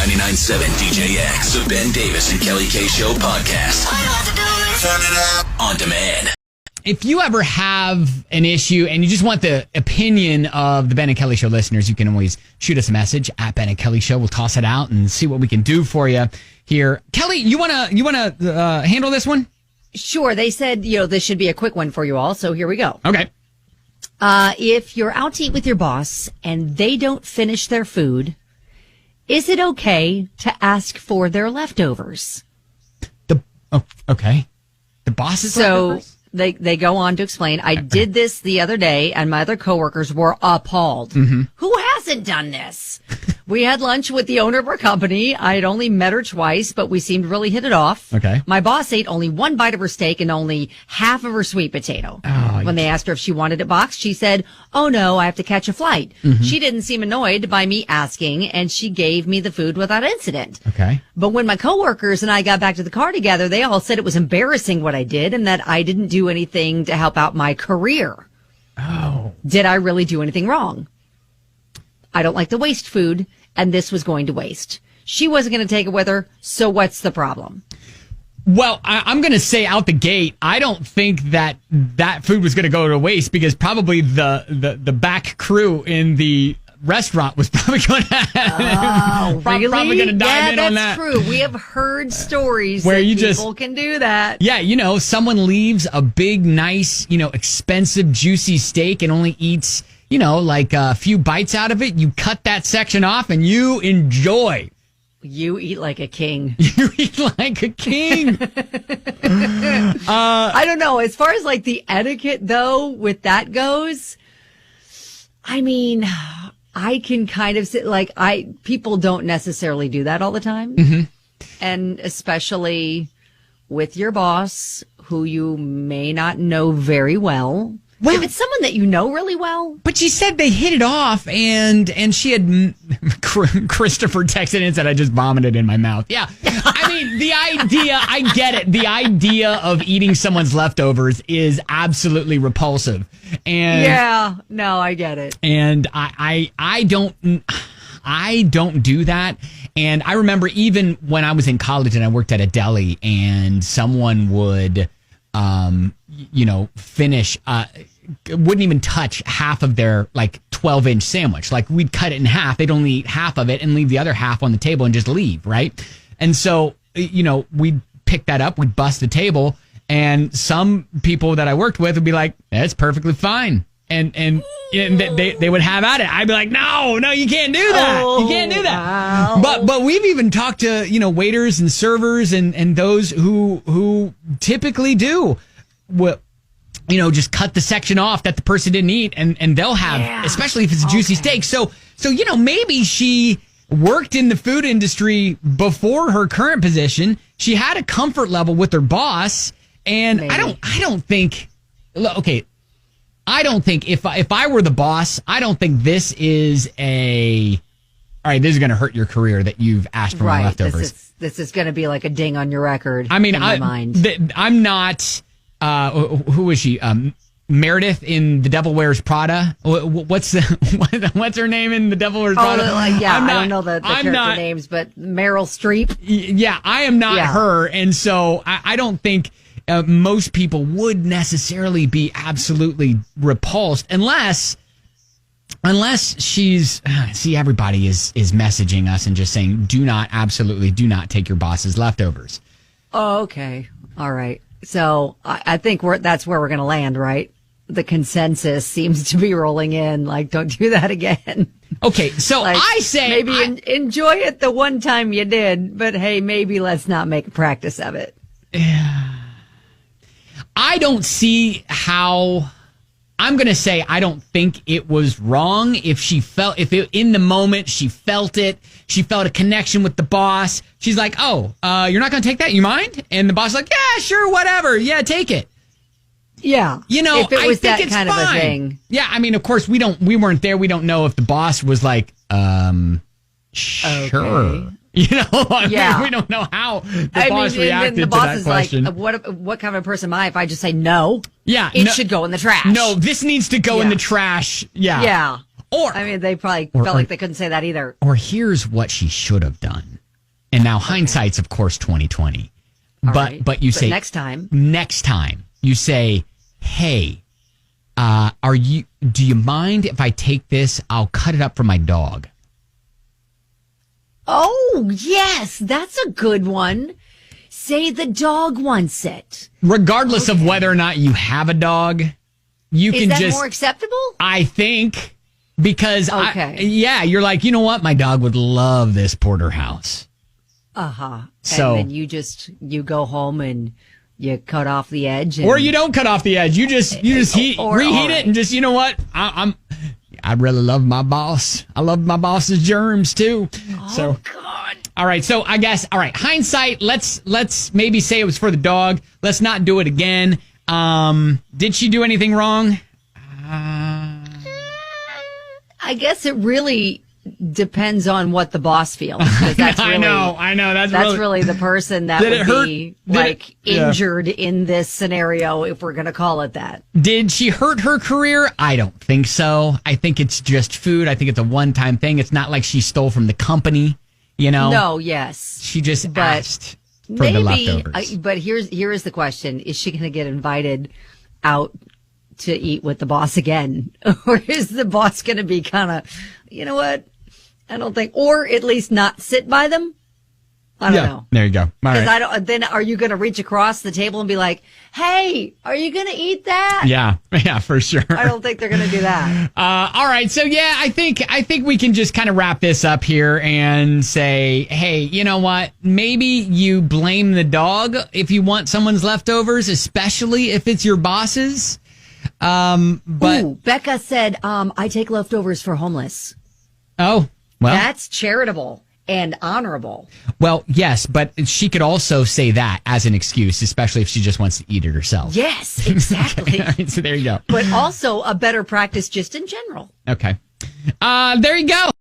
99.7 DJX, the Ben Davis and Kelly K Show podcast. All you have to do is turn it up on demand. If you ever have an issue and you just want the opinion of the Ben and Kelly Show listeners, you can always shoot us a message at Ben and Kelly Show. We'll toss it out and see what we can do for you here. Kelly, you wanna handle this one? Sure. They said, this should be a quick one for you all. So here we go. Okay. If you're out to eat with your boss and they don't finish their food, is it okay to ask for their leftovers? Okay. The boss's leftovers? They go on to explain, I did this the other day and my other coworkers were appalled. Mm-hmm. Who hasn't done this? We had lunch with the owner of our company. I had only met her twice, but we seemed to really hit it off. Okay. My boss ate only one bite of her steak and only half of her sweet potato. When they asked her if she wanted it boxed, she said, oh no, I have to catch a flight. Mm-hmm. She didn't seem annoyed by me asking and she gave me the food without incident. Okay. But when my coworkers and I got back to the car together, they all said it was embarrassing what I did and that I didn't do anything to help out my career. Oh. Did I really do anything wrong? I don't like to waste food, and this was going to waste. She wasn't going to take it with her, so what's the problem? Well, I'm going to say out the gate, I don't think that food was going to go to waste because probably the back crew in the restaurant was probably going to really? probably going to dive in on that. Yeah, that's true. We have heard stories where people can do that. Yeah, someone leaves a big, nice, expensive, juicy steak and only eats, like a few bites out of it. You cut that section off and you enjoy. You eat like a king. You eat like a king. I don't know. As far as like the etiquette, though, with that goes, I mean, I can kind of say, people don't necessarily do that all the time. Mm-hmm. And especially with your boss, who you may not know very well. Well, if it's someone that you know really well. But she said they hit it off, and she had Christopher texted and said, I just vomited in my mouth. Yeah. I mean, the idea, I get it. The idea of eating someone's leftovers is absolutely repulsive. And yeah, no, I get it. And I don't do that. And I remember even when I was in college and I worked at a deli and someone would, finish, wouldn't even touch half of their 12-inch sandwich. Like we'd cut it in half. They'd only eat half of it and leave the other half on the table and just leave. Right. And so, we'd pick that up. We'd bust the table and some people that I worked with would be like, that's perfectly fine. And they would have at it. I'd be like, no, you can't do that. You can't do that. Wow. But we've even talked to, waiters and servers and those who typically do what, just cut the section off that the person didn't eat and they'll have, especially if it's a juicy steak. So, maybe she worked in the food industry before her current position. She had a comfort level with her boss. And maybe. I don't think if I were the boss, I don't think this is all right, this is going to hurt your career that you've asked for my leftovers. This is going to be like a ding on your record. I mean, in my mind. I'm not, who is she? Meredith in The Devil Wears Prada. What's her name in The Devil Wears Prada? I don't know the character names, but Meryl Streep. Yeah, I am not her. And so I don't think most people would necessarily be absolutely repulsed unless she's everybody is messaging us and just saying absolutely do not take your boss's leftovers. Oh, okay. All right. So I think that's where we're going to land, right? The consensus seems to be rolling in. Don't do that again. Okay. So I say maybe enjoy it the one time you did, but hey, maybe let's not make a practice of it. I don't see how. I'm going to say I don't think it was wrong if in the moment she felt it. She felt a connection with the boss. She's like, oh, you're not going to take that? You mind? And the boss is like, yeah, sure, whatever. Yeah, take it. Yeah. If it was that kind of a thing. Yeah, I mean, of course, we weren't there. We don't know if the boss was like, sure. Okay. We don't know how the boss reacted the boss to that is question. Like, what kind of a person am I if I just say no? Yeah. It should go in the trash. No, this needs to go in the trash. Yeah. Yeah. Or they probably felt like they couldn't say that either. Or here's what she should have done. And now hindsight's, of course, 2020. But you say next time you say, hey, do you mind if I take this? I'll cut it up for my dog. Oh, yes, that's a good one. Say the dog wants it. Regardless of whether or not you have a dog, Is that more acceptable? I think, because you're like, you know what? My dog would love this porterhouse. Uh-huh. So, and then you go home and you cut off the edge. Or you don't cut off the edge. You just reheat it and just, you know what? I really love my boss. I love my boss's germs too. Oh, God. All right. So I guess, all right. Hindsight, let's maybe say it was for the dog. Let's not do it again. Did she do anything wrong? I guess it really depends on what the boss feels. That's really, I know. That's really the person that would be injured in this scenario, if we're going to call it that. Did she hurt her career? I don't think so. I think it's just food. I think it's a one-time thing. It's not like she stole from the company, you know? No, yes. She just asked for the leftovers. But here is the question. Is she going to get invited out to eat with the boss again? Or is the boss going to be kind of, you know what? I don't think, or at least not sit by them. I don't know. There you go. Because then are you going to reach across the table and be like, hey, are you going to eat that? Yeah, for sure. I don't think they're going to do that. All right. So yeah, I think we can just kind of wrap this up here and say, hey, you know what? Maybe you blame the dog if you want someone's leftovers, especially if it's your boss's. But Becca said, I take leftovers for homeless. Oh, well, that's charitable and honorable. Well, yes, but she could also say that as an excuse, especially if she just wants to eat it herself. Yes, exactly. Okay, right, so there you go. But also a better practice just in general. Okay. There you go.